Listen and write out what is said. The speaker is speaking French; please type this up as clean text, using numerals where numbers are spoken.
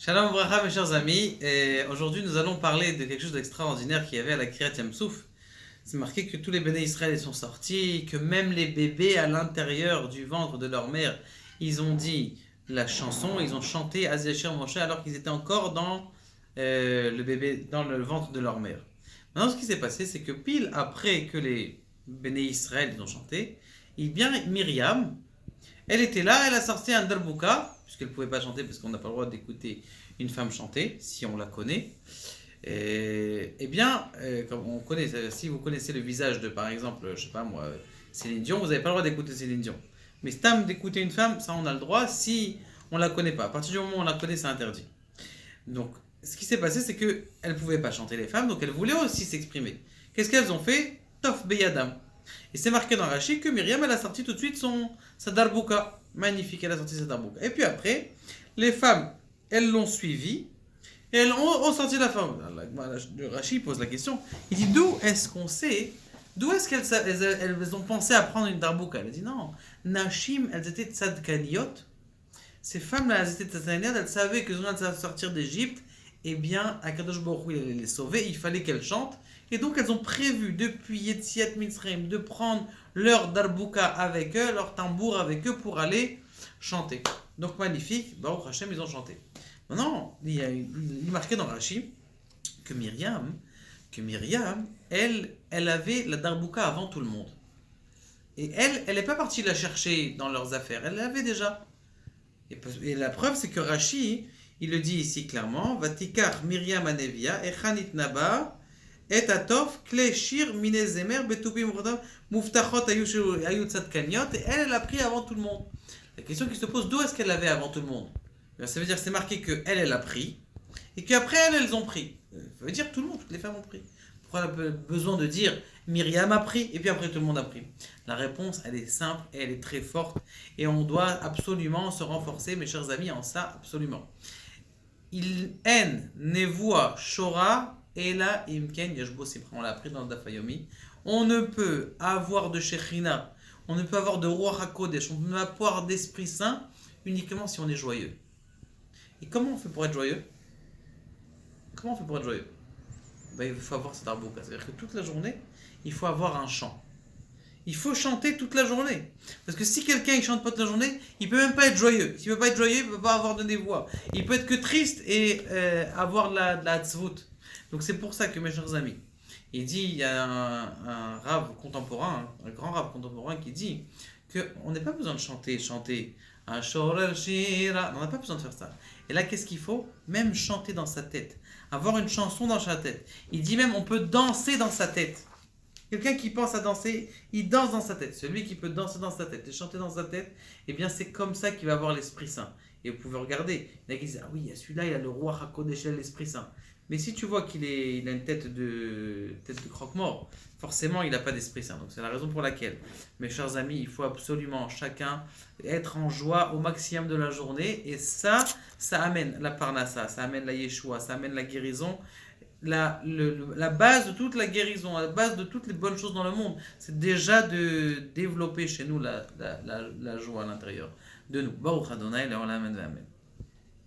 Shalom Bracha, mes chers amis. Et aujourd'hui, nous allons parler de quelque chose d'extraordinaire qu'il y avait à la Kiryat Yam-Souf. C'est marqué que tous les béné Israël sont sortis, que même les bébés à l'intérieur du ventre de leur mère, ils ont dit la chanson, ils ont chanté Azécher Moshe alors qu'ils étaient encore le bébé, dans le ventre de leur mère. Maintenant, ce qui s'est passé, c'est que pile après que les béné Israël ils ont chanté, bien Myriam, elle était là, elle a sorti un darbouka, puisqu'elle ne pouvait pas chanter parce qu'on n'a pas le droit d'écouter une femme chanter, si on la connaît. Comme on connaît, si vous connaissez le visage de, par exemple, je sais pas moi, Céline Dion, vous n'avez pas le droit d'écouter Céline Dion. Mais Stam d'écouter une femme, ça on a le droit si on la connaît pas. À partir du moment où on la connaît, c'est interdit. Donc, ce qui s'est passé, c'est qu'elles ne pouvaient pas chanter les femmes, donc elles voulaient aussi s'exprimer. Qu'est-ce qu'elles ont fait? Tof Beyadam. Et c'est marqué dans Rashi que Myriam, elle a sorti tout de suite sa darbouka. Magnifique, elle a sorti sa darbouka. Et puis après, les femmes, elles l'ont suivi. Et elles ont sorti la femme. Rashi pose la question. Il dit d'où est-ce qu'on sait, d'où est-ce qu'elles ont pensé à prendre une darbouka? Elle a dit non. Nashim, elles étaient tzadkaniot. Ces femmes-là, elles étaient tzadkaniot. Elles savaient que Zonan allait sortir d'Égypte. Eh bien, Akadosh Baruch Hu, il allait les sauver. Il fallait qu'elles chantent. Et donc, elles ont prévu depuis Yetziat Mitzrayim de prendre leur darbouka avec eux, leur tambour avec eux pour aller chanter. Donc, magnifique. Baruch Hashem, ils ont chanté. Maintenant, il est marqué dans Rashi que Myriam, elle avait la darbouka avant tout le monde. Et elle n'est pas partie la chercher dans leurs affaires. Elle l'avait déjà. Et la preuve, c'est que Rashi, il le dit ici clairement, Vatikar Myriam Anevia, Echanit Naba, et Atof, Kle Shir, Minezemer, Betubim, Muftachot, Ayut Tzadkaniot, et elle a pris avant tout le monde. La question qui se pose, d'où est-ce qu'elle l'avait avant tout le monde? Ça veut dire que c'est marqué qu'elle a pris, et qu'après elles ont pris. Ça veut dire que tout le monde, toutes les femmes ont pris. Pourquoi elle a besoin de dire Myriam a pris, et puis après tout le monde a pris? La réponse, elle est simple, et elle est très forte, et on doit absolument se renforcer, mes chers amis, en ça, absolument. Il en nevoa shora, et là, imken yashbo simcha. On l'a appris dans le Dafayomi. On ne peut avoir de Shekhinah, on ne peut avoir de Ruach HaKodesh, on ne peut pas avoir d'Esprit Saint uniquement si on est joyeux. Et comment on fait pour être joyeux? Comment on fait pour être joyeux? Il faut avoir cet arbouka. C'est-à-dire que toute la journée, il faut avoir un chant. Il faut chanter toute la journée. Parce que si quelqu'un ne chante pas toute la journée, il ne peut même pas être joyeux. S'il ne peut pas être joyeux, il ne peut pas avoir de voix. Il peut être que triste et avoir de la tzvout. Donc c'est pour ça que, mes chers amis, il y a un rave contemporain, un grand rave contemporain qui dit qu'on n'a pas besoin de chanter. On n'a pas besoin de faire ça. Et là, qu'est-ce qu'il faut? Même chanter dans sa tête. Avoir une chanson dans sa tête. Il dit même on peut danser dans sa tête. Quelqu'un qui pense à danser, il danse dans sa tête. Celui qui peut danser dans sa tête et chanter dans sa tête, eh bien c'est comme ça qu'il va avoir l'Esprit Saint. Et vous pouvez regarder. Il y en a qui disent, ah oui, celui-là, il a le roi HaKodesh, il a l'Esprit Saint. Mais si tu vois qu'il a une tête de croque-mort, forcément, il n'a pas d'Esprit Saint. Donc c'est la raison pour laquelle, mes chers amis, il faut absolument chacun être en joie au maximum de la journée. Et ça amène la parnassa, ça amène la yeshua, ça amène la guérison. La base de toute la guérison, la base de toutes les bonnes choses dans le monde, c'est déjà de développer chez nous la joie à l'intérieur de nous. Baruch Adonai, Le'olam Amen.